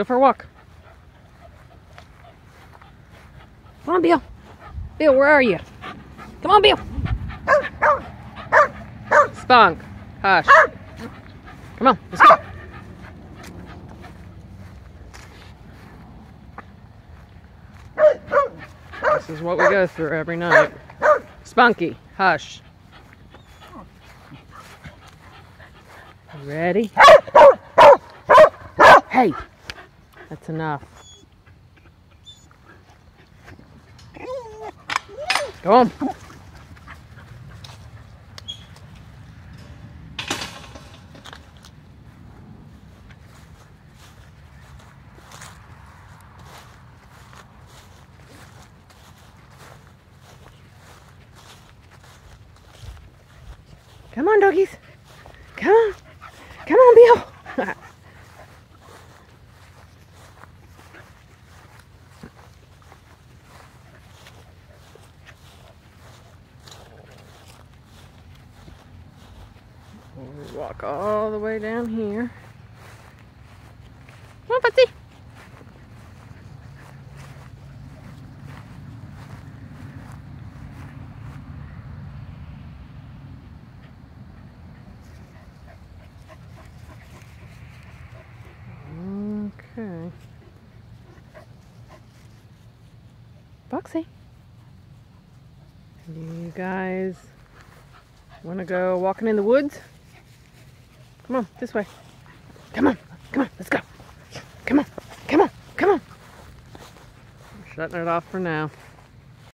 go for a walk. Come on, Bill. Bill, where are you? Come on, Bill. Spunk. Hush. Come on, let's go. This is what we go through every night. Spunky, hush. Ready? Hey, that's enough. Go on. Come on, doggies. Come on. Come on, Bill. We'll walk all the way down here. Come on, Patsy. Okay. Foxy, do you guys want to go walking in the woods? Come on, this way. Come on, let's go. Come on, come on. I'm shutting it off for now.